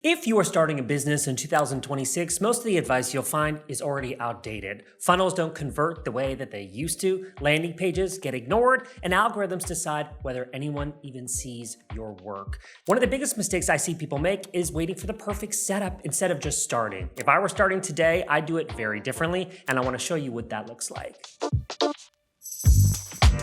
If you are starting a business in 2026, most of the advice you'll find is already outdated. Funnels don't convert the way that they used to, landing pages get ignored, and algorithms decide whether anyone even sees your work. One of the biggest mistakes I see people make is waiting for the perfect setup instead of just starting. If I were starting today, I'd do it very differently, and I want to show you what that looks like.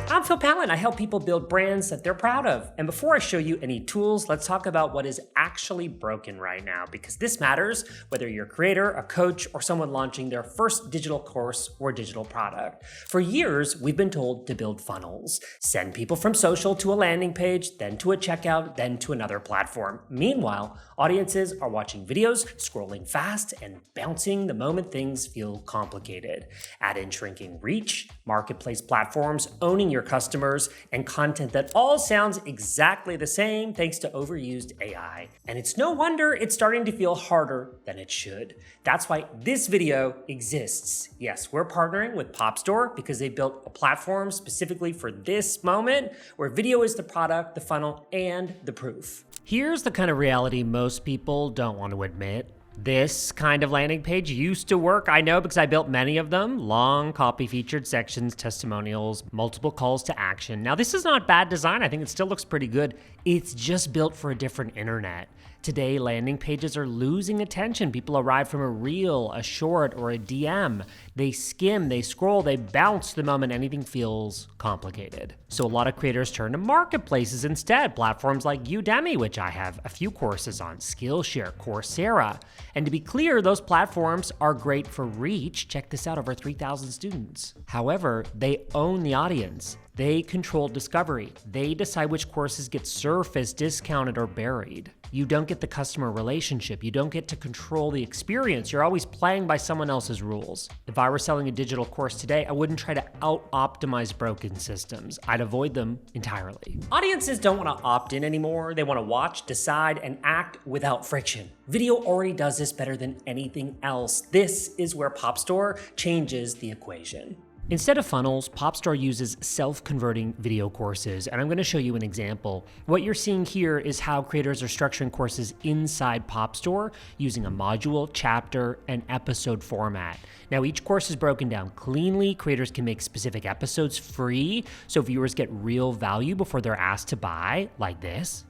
I'm Pallen. I help people build brands that they're proud of. And before I show you any tools, let's talk about what is actually broken right now, because this matters whether you're a creator, a coach, or someone launching their first digital course or digital product. For years, we've been told to build funnels, send people from social to a landing page, then to a checkout, then to another platform. Meanwhile, audiences are watching videos, scrolling fast, and bouncing the moment things feel complicated. Add in shrinking reach, marketplace platforms, owning your customers, and content that all sounds exactly the same thanks to overused AI. And it's no wonder it's starting to feel harder than it should. That's why this video exists. Yes, we're partnering with POP.STORE because they built a platform specifically for this moment where video is the product, the funnel, and the proof. Here's the kind of reality most people don't want to admit. This kind of landing page used to work, I know, because I built many of them. Long copy featured sections, testimonials, multiple calls to action. Now, this is not bad design. I think it still looks pretty good. It's just built for a different internet. Today, landing pages are losing attention. People arrive from a reel, a short, or a DM. They skim, they scroll, they bounce the moment anything feels complicated. So a lot of creators turn to marketplaces instead, platforms like Udemy, which I have a few courses on, Skillshare, Coursera. And to be clear, those platforms are great for reach. Check this out, over 3,000 students. However, they own the audience. They control discovery. They decide which courses get surfaced, discounted, or buried. You don't get the customer relationship. You don't get to control the experience. You're always playing by someone else's rules. If I were selling a digital course today, I wouldn't try to out-optimize broken systems. I'd avoid them entirely. Audiences don't want to opt in anymore. They want to watch, decide, and act without friction. Video already does this better than anything else. This is where POP.STORE changes the equation. Instead of funnels, POP.STORE uses self-converting video courses, and I'm going to show you an example. What you're seeing here is how creators are structuring courses inside POP.STORE using a module, chapter, and episode format. Now, each course is broken down cleanly. Creators can make specific episodes free, so viewers get real value before they're asked to buy, like this.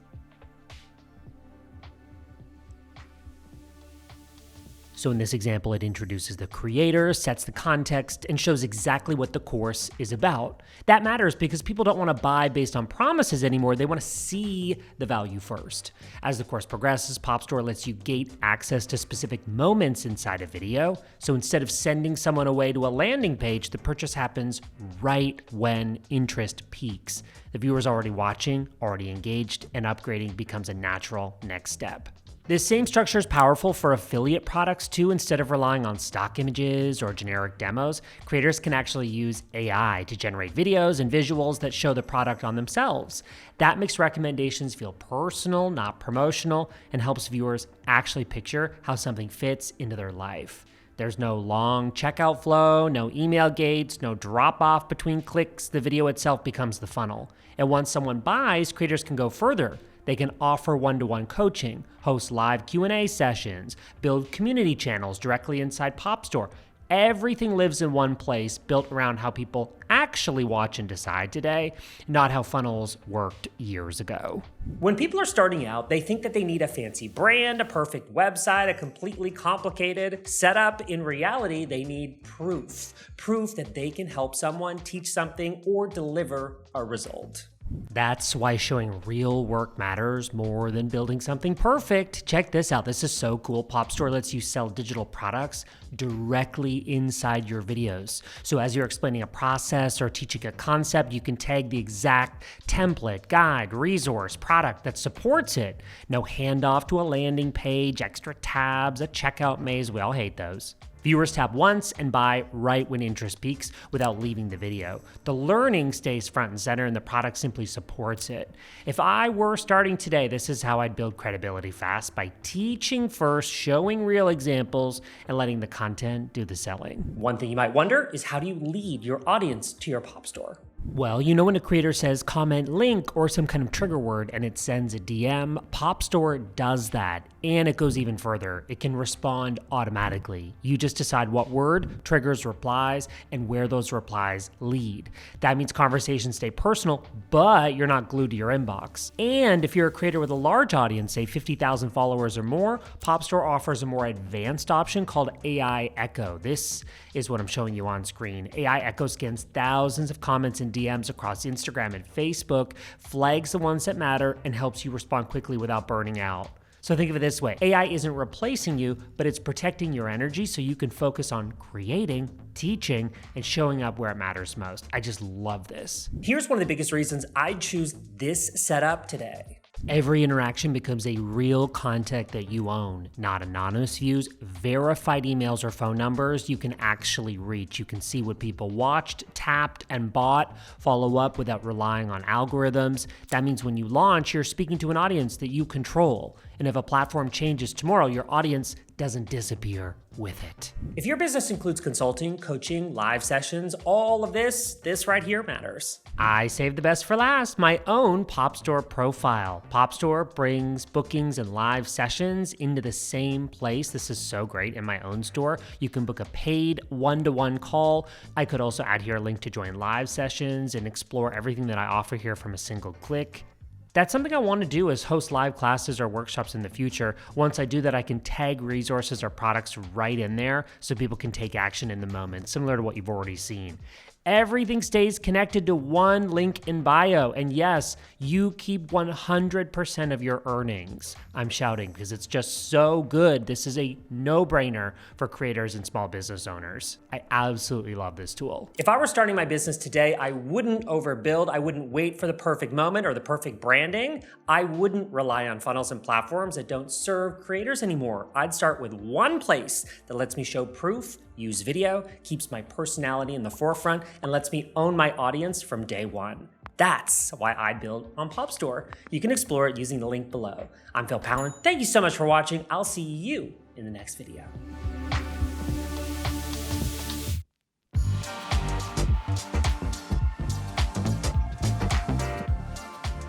So in this example, it introduces the creator, sets the context, and shows exactly what the course is about. That matters because people don't want to buy based on promises anymore. They want to see the value first. As the course progresses, POP.STORE lets you gate access to specific moments inside a video. So instead of sending someone away to a landing page, the purchase happens right when interest peaks. The viewer's already watching, already engaged, and upgrading becomes a natural next step. This same structure is powerful for affiliate products too. Instead of relying on stock images or generic demos, creators can actually use AI to generate videos and visuals that show the product on themselves. That makes recommendations feel personal, not promotional, and helps viewers actually picture how something fits into their life. There's no long checkout flow, no email gates, no drop off between clicks. The video itself becomes the funnel. And once someone buys, creators can go further. They can offer one-to-one coaching, host live Q&A sessions, build community channels directly inside POP.STORE. Everything lives in one place, built around how people actually watch and decide today, not how funnels worked years ago. When people are starting out, they think that they need a fancy brand, a perfect website, a completely complicated setup. In reality, they need proof. Proof that they can help someone, teach something, or deliver a result. That's why showing real work matters more than building something perfect. Check this out. This is so cool. POP.STORE lets you sell digital products directly inside your videos. So as you're explaining a process or teaching a concept, you can tag the exact template, guide, resource, product that supports it. No handoff to a landing page, extra tabs, a checkout maze. We all hate those. Viewers tap once and buy right when interest peaks without leaving the video. The learning stays front and center and the product simply supports it. If I were starting today, this is how I'd build credibility fast, by teaching first, showing real examples, and letting the content do the selling. One thing you might wonder is, how do you lead your audience to your POP.STORE? Well, you know when a creator says comment link or some kind of trigger word and it sends a DM, POP.STORE does that, and it goes even further. It can respond automatically. You just decide what word triggers replies and where those replies lead. That means conversations stay personal, but you're not glued to your inbox. And if you're a creator with a large audience, say 50,000 followers or more, POP.STORE offers a more advanced option called AI Echo. This is what I'm showing you on screen. AI Echo scans thousands of comments and DMs across Instagram and Facebook, flags the ones that matter, and helps you respond quickly without burning out. So think of it this way, AI isn't replacing you, but it's protecting your energy so you can focus on creating, teaching, and showing up where it matters most. I just love this. Here's one of the biggest reasons I'd choose this setup today. Every interaction becomes a real contact that you own, not anonymous views, verified emails or phone numbers you can actually reach. You can see what people watched, tapped, and bought, follow up without relying on algorithms. That means when you launch, you're speaking to an audience that you control. And if a platform changes tomorrow, your audience doesn't disappear with it. If your business includes consulting, coaching, live sessions, all of this right here matters. I saved the best for last, my own POP.STORE profile. POP.STORE brings bookings and live sessions into the same place. This is so great in my own store. You can book a paid one-to-one call. I could also add here a link to join live sessions and explore everything that I offer here from a single click. That's something I want to do is host live classes or workshops in the future. Once I do that, I can tag resources or products right in there so people can take action in the moment, similar to what you've already seen. Everything stays connected to one link in bio. And yes, you keep 100% of your earnings. I'm shouting because it's just so good. This is a no-brainer for creators and small business owners. I absolutely love this tool. If I were starting my business today, I wouldn't overbuild. I wouldn't wait for the perfect moment or the perfect branding. I wouldn't rely on funnels and platforms that don't serve creators anymore. I'd start with one place that lets me show proof, use video, keeps my personality in the forefront, and lets me own my audience from day one. That's why I build on POP.STORE. You can explore it using the link below. I'm Pallen. Thank you so much for watching. I'll see you in the next video.